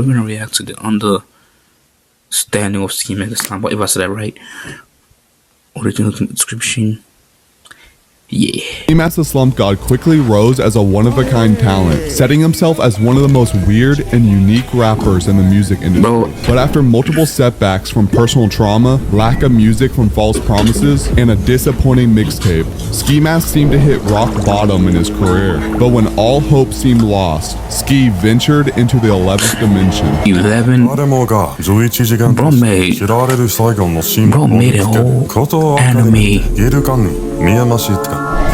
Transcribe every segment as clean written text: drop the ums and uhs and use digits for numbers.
we're gonna react to the understanding of Ski Mask Slump. If I said that right. Original description. Yeah. Ski Mask the Slump God quickly rose as a one-of-a-kind talent, setting himself as one of the most weird and unique rappers in the music industry. But after multiple setbacks from personal trauma, lack of music from false promises, and a disappointing mixtape, Ski Mask seemed to hit rock bottom in his career. But when all hope seemed lost, Ski ventured into the 11th dimension. 11. Bro made a whole anime. 小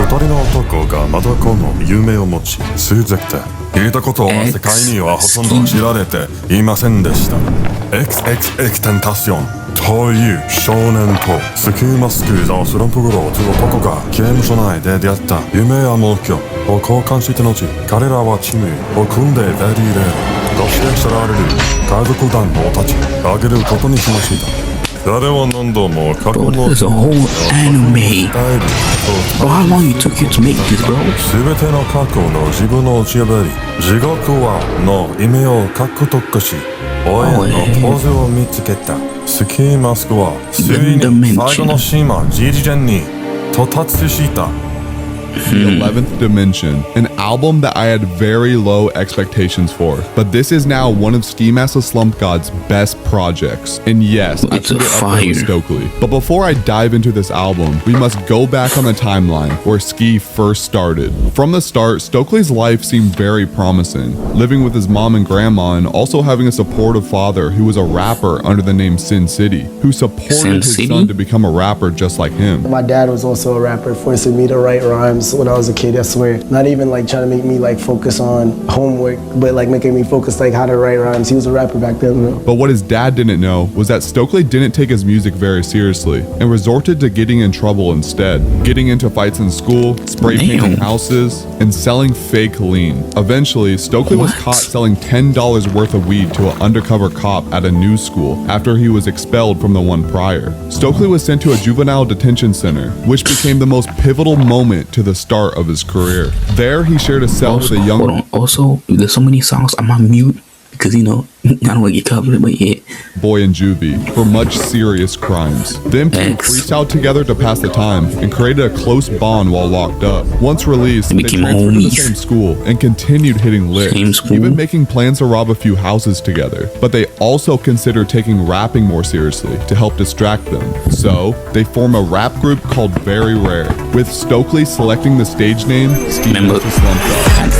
鳥の男がまたこの夢を持ち続けて言ったことは世界にはほとんど知られていませんでした XXX テンタションという少年とスキーマスクザスランプグローという男が刑務所内で出会った夢や目標を交換した後彼らはチームを組んでベリーレールとして知られる海賊団を立ち上げることにしました Bro, this is a whole anime. Bro, how long you took you to make this, bro? 全ての過去の自分を打ち破り地獄はの夢を獲得し応援のポーズを見つけたスキーマスクはついに最後の島ジジェンに到達した The 11th Dimension, an album that I had very low expectations for, but this is now one of Ski Mask the Slump God's best projects. And yes, it's a fire. Stokely. But before I dive into this album, we must go back on the timeline where Ski first started. From the start, Stokely's life seemed very promising, living with his mom and grandma and also having a supportive father who was a rapper under the name Sin City, who supported his son to become a rapper just like him. My dad was also a rapper, forcing me to write rhymes when I was a kid, I swear. Not even like trying to make me like focus on homework, but like making me focus like how to write rhymes. He was a rapper back then, you know? But what his dad didn't know was that Stokely didn't take his music very seriously and resorted to getting in trouble instead, getting into fights in school, spray painting houses, and selling fake lean. Eventually, Stokely was caught selling $10 worth of weed to an undercover cop at a news school after he was expelled from the one prior. Stokely was sent to a juvenile detention center, which became the most pivotal moment to the start of his career. There, he shared a cell with a young... Hold on. Also, there's so many songs I'm on mute because, you know, I don't want to get covered, but yeah. Boy in juvie for much serious crimes. Them two freestyled together to pass the time and created a close bond while locked up. Once released, they transferred to the same school and continued hitting licks, even making plans to rob a few houses together. But they also considered taking rapping more seriously to help distract them. So, they form a rap group called Very Rare, with Stokely selecting the stage name Ski Mask the Slump God.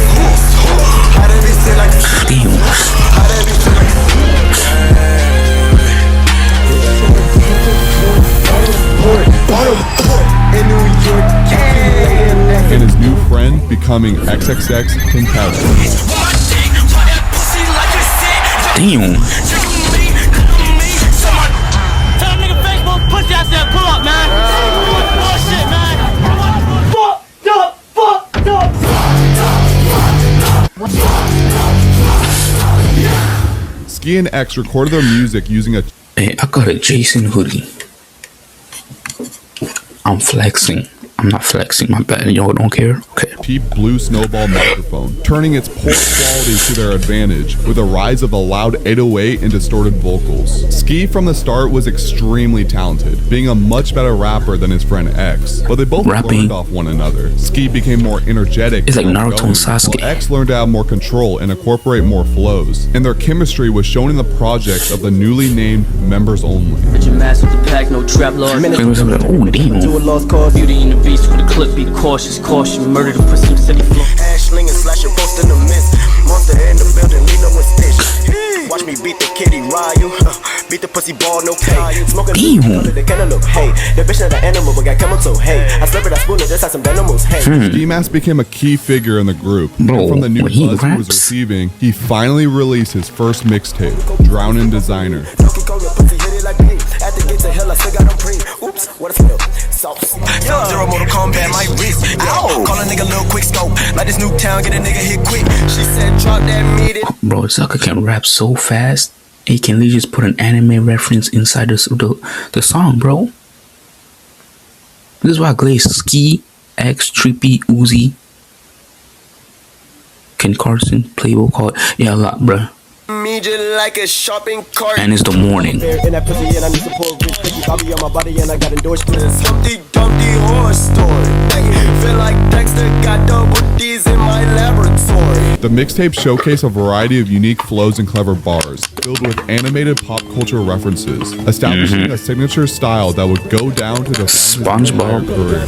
And his new friend becoming XXX Tentacion. Damn. Ski and X recorded their music using a... Hey, I got a Jason hoodie. I'm flexing. I'm not flexing, my bad. Y'all don't care? Okay. Cheap blue snowball microphone, turning its poor quality to their advantage with a rise of a loud 808 and distorted vocals. Ski from the start was extremely talented, being a much better rapper than his friend X, but they both learned off one another. Ski became more energetic. It's like Naruto and Sasuke. While X learned to have more control and incorporate more flows, and their chemistry was shown in the projects of the newly named Members Only. Beast with a clip, be cautious, caution, murder the pussy, city floor. Ashling and slasher, post in the mist. Monster in the building, Lino and Stitch. Watch me beat the kitty, Ryu. Beat the pussy ball, no pay. Smoking the cantaloupe, hey. The bitch not an animal, but got chemical, hey. I slurp it, I spoon it, just like some animals, hey. Ski Mask became a key figure in the group. And from the new buzz he was receiving, he finally released his first mixtape, Drowning Designer. Oops, what a smell. Sauce. Zero Mortal Kombat, my wrist. Ow. Call a nigga little quick scope. Like this new town, get a nigga hit quick. She said, drop that meat. Bro, Sucker can rap so fast. He can literally just put an anime reference inside the song, bro. This is why Glaze, Ski, X, Trippy, Uzi, Ken Carson, Playboy called. Yeah, a lot, bro. me just like a shopping cart. And it's the morning. In that pussy, and I need to pull rich cookies. I'll be on my body, and I got endorsements. Humpty Dumpty horror story. Feel like Dexter got double D's in my laboratory. The mixtape showcased a variety of unique flows and clever bars, filled with animated pop culture references, establishing a signature style that would go down to the SpongeBob career.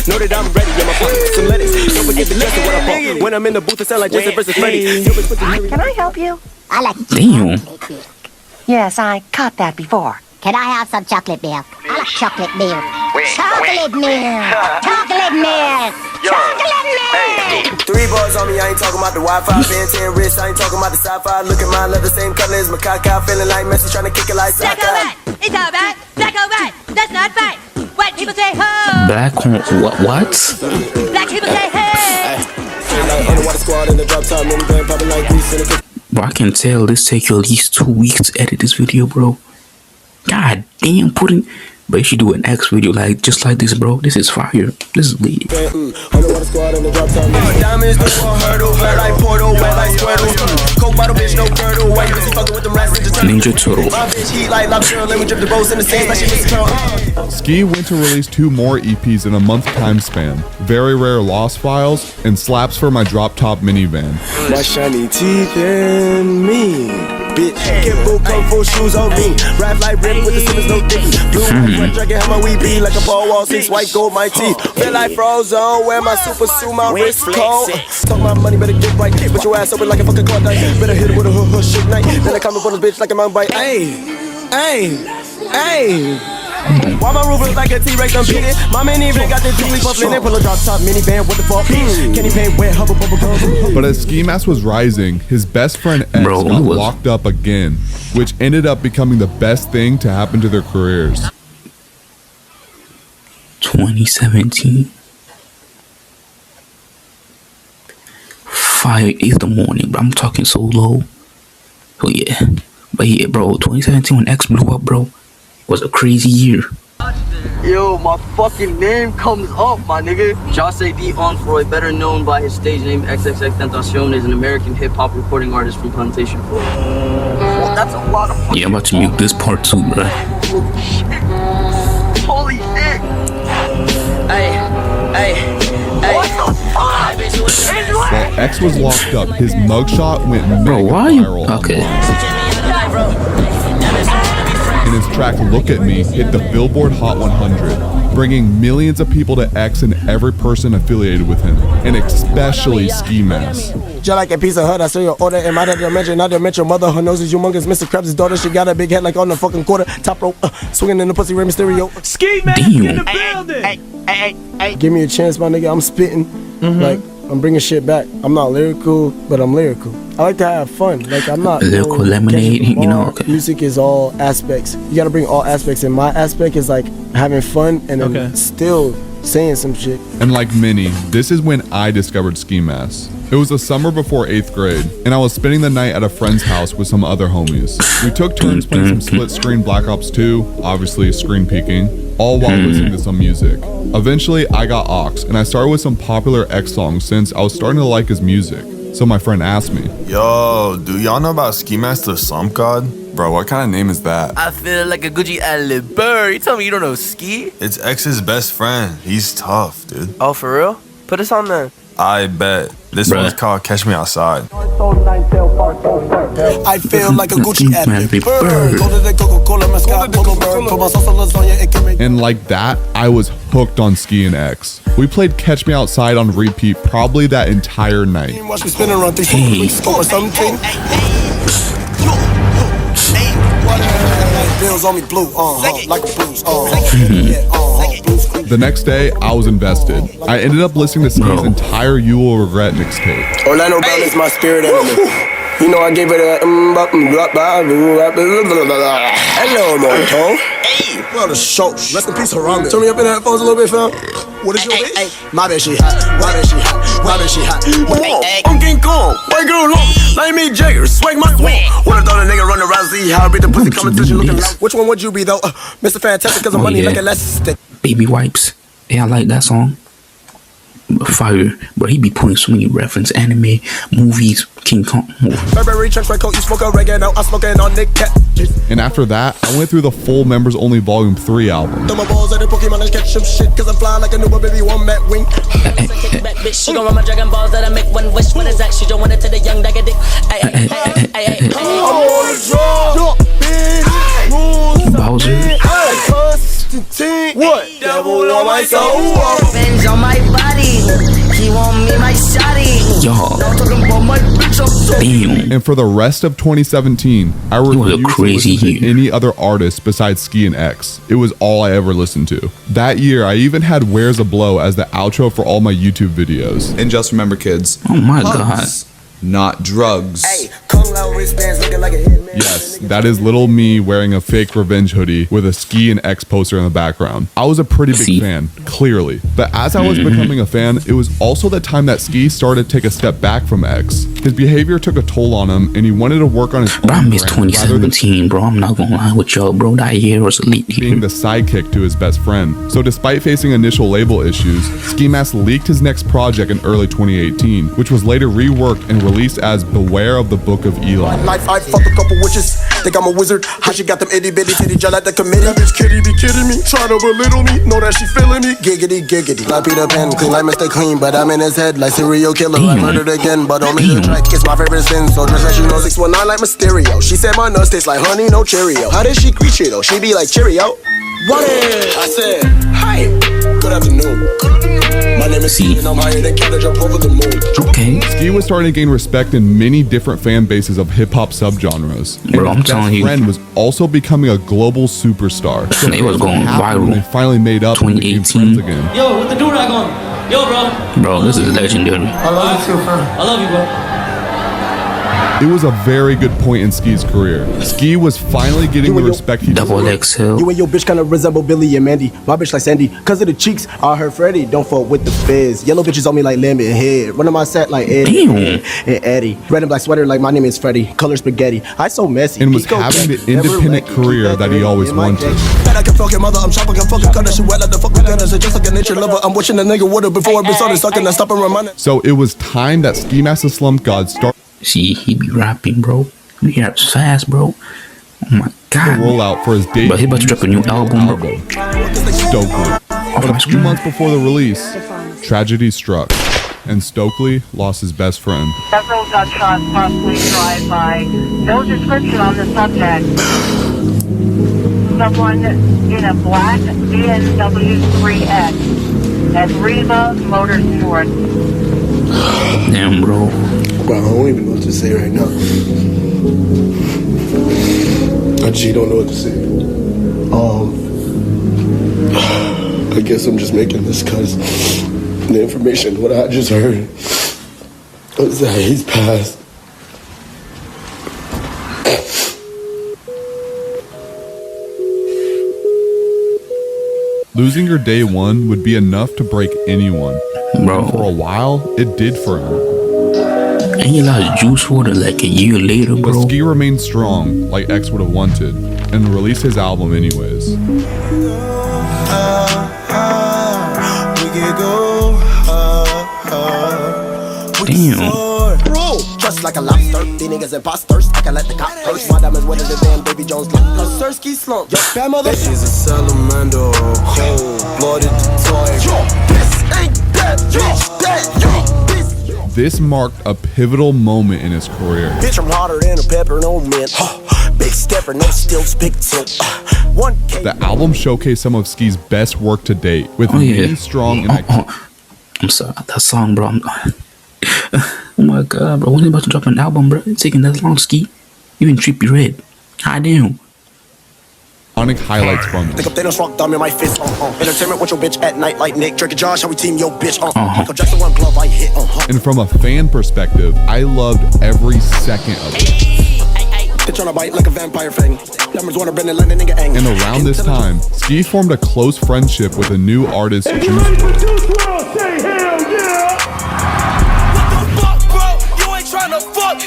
Know that I'm ready, I'm a fucking some lettuce. Don't forget the lesson what I bought. When I'm in the booth, it sound like Jason versus Freddy. Can I help you? I like Damn. Yes, I caught that before. Can I have some chocolate milk? I like chocolate milk. Chocolate milk. Chocolate milk. Chocolate milk. 3 bars on me, I ain't talking about the Wi-Fi. Ben 10 wrist, I ain't talking about the sci-fi. Look at mine, love the same color as my caca. Feeling like Messi, trying to kick it like Black soccer. or white, it's all right. Black or white, that's not right. White people say ho. Black on what? Black people say hey. Like underwater squad in the drop top, minivan popping like grease in the Bro, I can tell this take you at least 2 weeks to edit this video, bro. God damn, but you should do an X video like just like this, bro. This is fire. This is lit. underwater squad in the drop top. Diamonds, no more hurdle, wet like Portal, wet like Squirtle. Coke bottle, bitch, no girdle. White pussy fucking with them rats, just Ninja Turtle. my bitch heat like lobster, let me drip the boats in the same like she just curl. Ski went to release 2 more EPs in a month time span, Very Rare Lost Files and Slaps for My Drop Top Minivan. My shiny teeth and me, bitch. Get boot kung fu shoes on me. Rap like rip with the Simmons, no dicky. Blue red dragon, how my weed be like a ball wall, 6 white gold, my teeth. Feel like Frozone, wear my super suit, my wrist cold. Talk my money, better get right. Put your ass open like a fucking car dice. Better hit it with a hook, shit night. Then I come up on this bitch like a mountain bike. Hey. Why my roof look like a T-Rex, I'm beating. My minivan got the Julie buffling in. Pull a drop top minivan, what the fuck? Kenny Payne, wet, hubble, bubble, bubble. But as Ski Mask was rising, his best friend X Bro, got he was- locked up again, which ended up becoming the best thing to happen to their careers. 2017. 5 is the morning, bro. I'm talking so low. So yeah. But yeah, bro, 2017 when X blew up, bro, was a crazy year. Yo, my fucking name comes up, my nigga. Jose D. Onfroy, better known by his stage name XXXTentacion, is an American hip-hop recording artist from Plantation, Florida. Well, that's a lot of fucking Yeah, I'm about to mute this part too, bro. holy shit! Hey. What the fuck? While X was locked up, his mugshot went Bro, mega why are you viral. okay? And his track Look at Me hit the Billboard Hot 100, bringing millions of people to X and every person affiliated with him, and especially Ski Mask. Just like a piece of hut, I saw your order in my dimension. Not to mention your mother, her nose is humongous. Mr. Krabs' daughter, she got a big head like on the fucking quarter. Top rope, swinging in the pussy, Rey Mysterio. Ski man Damn. in the building. Give me a chance, my nigga. I'm spitting. Like, I'm bringing shit back. I'm not lyrical, but I'm lyrical. I like to have fun. Like, I'm not Lyrical no lemonade, gadget you know, bar. okay. Music is all aspects. You gotta bring all aspects. And my aspect is like having fun and then Okay. still saying some shit. And like many, this is when I discovered Ski Mask. It was the summer before 8th grade, and I was spending the night at a friend's house with some other homies. We took turns playing some split screen Black Ops 2, obviously screen peeking, all while listening to some music. Eventually, I got aux, and I started with some popular X songs since I was starting to like his music. So my friend asked me, Yo, do y'all know about Ski Mask the Slump God? Bro, what kind of name is that? I feel like a Gucci Alibur. You tell me you don't know Ski? It's X's best friend. He's tough, dude. Oh, for real? Put us on the... I bet. This Bruh. one's called Catch Me Outside. I feel like a Gucci ad Man, big bird. bird. Go to the Coca-Cola, mascot, polo bird. Put my sauce on lasagna, it can make and like that, I was hooked on Ski and X. We played Catch Me Outside on repeat probably that entire night. watch me spin around 3 weeks or something. Bills on me blue, like a blues, The next day, I was invested. I ended up listening to Ski's entire You Will Regret mixtape. Orlando Brown is my spirit animal. You know I gave it a hello, Monto. Hey, what a show. Rest in peace, Harambe. Turn me up in the headphones a little bit, fam. What is your bitch? My bitch, she hot. My bitch, she hot. My bitch, she hot. I'm King Kong. White girl long. Like me, Jagger. Swag my wall. What if the nigga run around, see how I beat the pussy competition looking like. Which one would you be, though? Mr. Fantastic, cause I'm money like elastic. Baby Wipes. Yeah, I like that song. fire, bro. He be putting so many reference anime, movies, King Kong. And after that, I went through the full Members Only Volume 3 album. She gon' run my Dragon Balls that I make one wish. When it's she don't want it to the young dagger dick. Bowser. What? Devil on my soul. Revenge on my body. He want me my shotty. Y'all. Damn. And for the rest of 2017, I refused to listen to any other artist besides Ski and X. It was all I ever listened to. That year, I even had Where's a Blow as the outro for all my YouTube videos. And just remember, kids. Oh my God. Not drugs. Yes, that is little me wearing a fake Revenge hoodie with a Ski and X poster in the background. I was a pretty big fan, clearly. But as I was becoming a fan, it was also the time that Ski started to take a step back from X. His behavior took a toll on him, and he wanted to work on his own brand. I miss brand 2017, bro. I'm not gonna lie with y'all, bro. That year was elite. Being the sidekick to his best friend. So despite facing initial label issues, Ski Mask leaked his next project in early 2018, which was later reworked and released as Beware of the Book of Eli. Life, I fuck a couple witches. Think I'm a wizard. How she got them itty bitty titty gel at the committee? That bitch kitty be kidding me. Try to belittle me. Know that she feeling me. Giggity, giggity. Like Peter Pan, clean like Mr. Clean, but I'm in his head like serial killer. I murdered again, but only the track. It's my favorite sin. So just like she knows 619 like Mysterio. She said my nuts taste like honey, no Cheerio. How did she greet you though? She be like Cheerio. What is? I said, hi. Good afternoon. My name is Ski, and I'm higher than Canada, jump over the moon. Okay. Ski was starting to gain respect in many different fan bases of hip-hop subgenres. Bro, I'm telling you. His friend was also becoming a global superstar. So it was going viral. They finally made up 2018 again. Yo, what the dude I going? Yo, bro. Bro, this is legendary. I love you too, fam. I love you, bro. It was a very good point in Ski's career. Ski was finally getting the respect he deserved. Double XL. You and your bitch kinda resemble Billy and Mandy. My bitch like Sandy. Cause of the cheeks, I heard Freddie. Don't fuck with the fizz. Yellow bitches on me like lemon head. Running my set like Eddie and Eddie. Red and black sweater like my name is Freddie. Color spaghetti. I so messy. And was having the independent career that he always wanted. I can fuck your mother, I'm shopping, can fucking cut that shit wet like the fucking gunners. Just like a nature lover, I'm wishing a nigga would've before I been started sucking and stopping reminding. So it was time that Ski Mask the Slump God started. See, he be rapping, bro. He raps fast, bro. Oh my God. The rollout for his debut. But he about to drop a new album, bro. Stokely. But a few months before the release, tragedy struck, and Stokely lost his best friend. Several gunshots, possibly drive-by. No description on the subject. Someone in a black BMW 3X at Riva Motorsports. Damn, bro. Bro, I don't even know what to say right now. I just don't know what to say. I guess I'm just making this because the information, what I just heard, was that he's passed. Losing your day one would be enough to break anyone. Bro. For a while, it did for him. And he lost Juice WRLD like a year later, bro. But Ski remained strong, like X would have wanted, and released his album anyways. Damn. Just like a lobster, these niggas imposters. I can let the cop curse. My diamonds wetter than damn Baby Jones. Sirski Slump. Your grandmother. She's a salamander, cold-blooded tiger. This ain't that, This marked a pivotal moment in his career. Bitch, I'm hotter than a pepper, no mint. Big stepper, no stilts, big tilt. The album showcased some of Ski's best work to date, with many strong and I'm sorry, that song, bro. Oh my God, bro. When he about to drop an album, bro? It's taking that long, Ski. Even Trippie Redd. God damn. Iconic highlights from it. Think of Thanos rock thumb in my fist. Entertainment with your bitch at night like Nick. Drake and Josh, how we team your bitch. Michael Jackson, one glove I hit. And from a fan perspective, I loved every second of it. They tryna bite like a vampire fang. Numbers wanna bend and let a nigga ang. And around this time, Ski formed a close friendship with a new artist, Juice WRLD.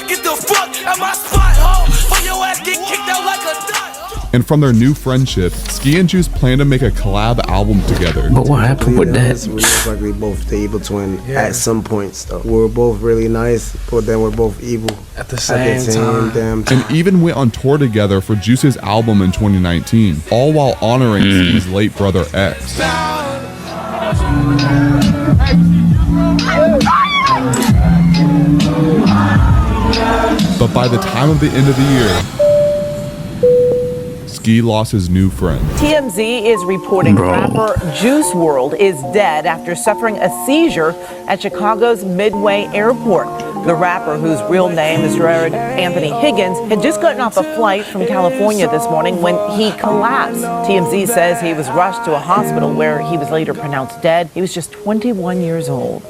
Get the fuck out my spot, ho. When your ass get kicked out like a dot. And from their new friendship, Ski and Juice plan to make a collab album together. But what happened with that? We look like we both the evil twin at some points, though. We're both really nice, but then we're both evil at the same time. Damn time. And even went on tour together for Juice's album in 2019, all while honoring Ski's late brother X. But by the time of the end of the year, Ski lost his new friend. TMZ is reporting rapper Juice WRLD is dead after suffering a seizure at Chicago's Midway Airport. The rapper, whose real name is Jared Anthony Higgins, had just gotten off a flight from California this morning when he collapsed. TMZ says he was rushed to a hospital where he was later pronounced dead. He was just 21 years old.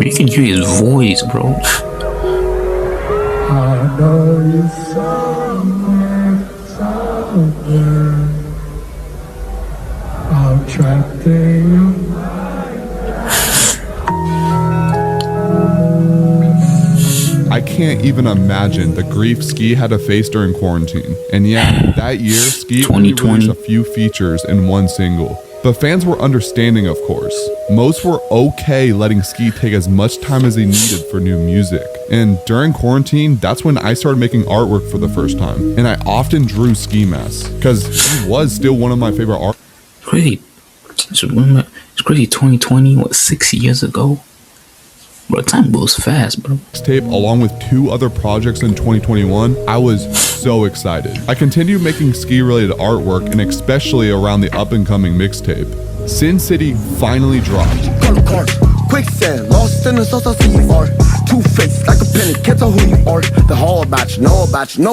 You can hear his voice, bro. I can't even imagine the grief Ski had to face during quarantine. And yeah, that year, Ski only released a few features in one single. But fans were understanding, of course. Most were okay letting Ski take as much time as he needed for new music. And during quarantine, that's when I started making artwork for the first time. And I often drew Ski masks, because he was still one of my favorite artists. Crazy. It's crazy, 2020, what, 6 years ago? Bro, time goes fast, bro. Tape along with 2 other projects in 2021, I was so excited. I continued making ski-related artwork, and especially around the up-and-coming mixtape. Sin City finally dropped. Quicksand, lost in the sauce, I see you are. Two-faced like a penny, can't tell who you are. The whole about you, know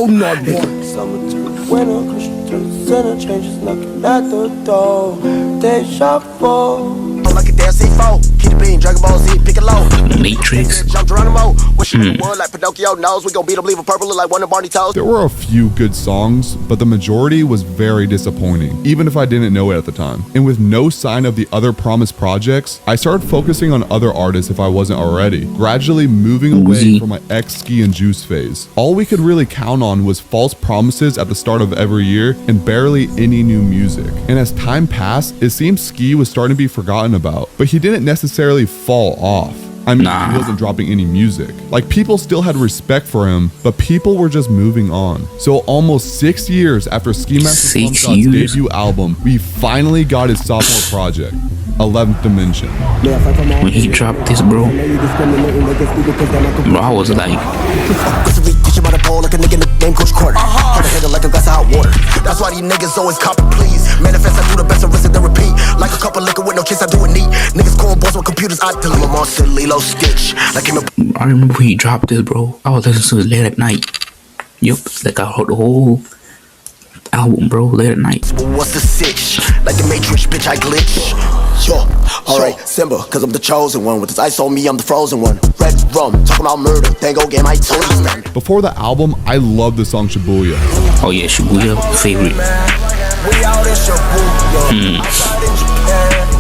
not one. Summer to winter, Christian to sinner, changes knocking at the door. Deja vu. Like a damn C4, keep the beam, Dragon Ball Z, pick it low. Matrix. Jump Geronimo, wishing the world like Pinocchio knows. We gon' beat him, leave him purple, look like one of Barney toes. There were a few good songs, but the majority was very disappointing, even if I didn't know it at the time. And with no sign of the other promised projects, I started focusing on other artists if I wasn't already, gradually moving away from my Ski and Juice phase. All we could really count on was false promises at the start of every year and barely any new music. And as time passed, it seemed Ski was starting to be forgotten about. But he didn't necessarily fall off. I mean, he wasn't dropping any music. Like, people still had respect for him, but people were just moving on. So almost 6 years after Ski Master Slump's debut album, we finally got his sophomore project, 11th Dimension. When he dropped this, bro, I was like, that's why these niggas always copy, please. Manifest, I do the best, I risk it, then repeat. Like a cup of liquor with no kiss, I do it neat. Niggas calling boys with computers, I delete. I'm on Lilo Stitch. Like him. I remember when he dropped this, bro. I was listening to it late at night. Yup, like I heard the whole album, bro, late at night. What's the sitch? Like the Matrix, bitch, I glitch. Yo, alright, Simba, cause I'm the chosen one. With this ice on me, I'm the frozen one. Red rum, talking about murder, Tango game, I told you. Before the album, I loved the song Shibuya. Oh yeah, Shibuya, favorite.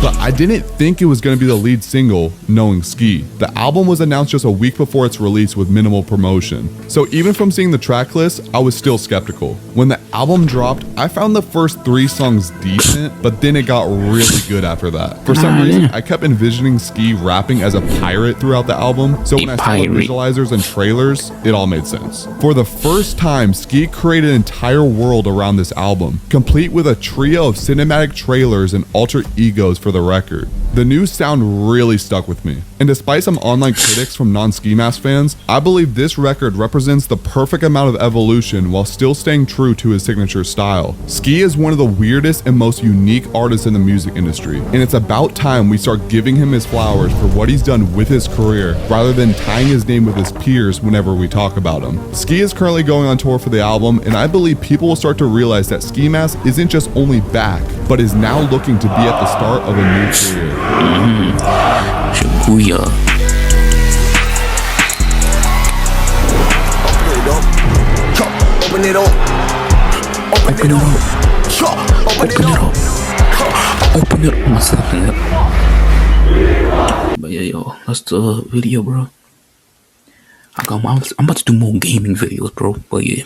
But I didn't think it was going to be the lead single, Knowing Ski. The album was announced just a week before its release with minimal promotion. So even from seeing the track list, I was still skeptical. When the album dropped, I found the first 3 songs decent, but then it got really good after that. For some reason, I kept envisioning Ski rapping as a pirate throughout the album, so when I saw the visualizers and trailers, it all made sense. For the first time, Ski created an entire world around this album, complete with a trio of cinematic trailers and alter egos for the record. The new sound really stuck with me, and despite some online critics from non-Ski Mask fans, I believe this record represents the perfect amount of evolution while still staying true to his signature style. Ski is one of the weirdest and most unique artists in the music industry, and it's about time we start giving him his flowers for what he's done with his career, rather than tying his name with his peers whenever we talk about him. Ski is currently going on tour for the album, and I believe people will start to realize that Ski Mask isn't just only back, but is now looking to be at the start of a new career. Shibuya. Open it up. Open it up. Open it up. Open it up. Myself in it. But yeah, yo, that's the video, bro. I'm about to do more gaming videos, bro. But yeah.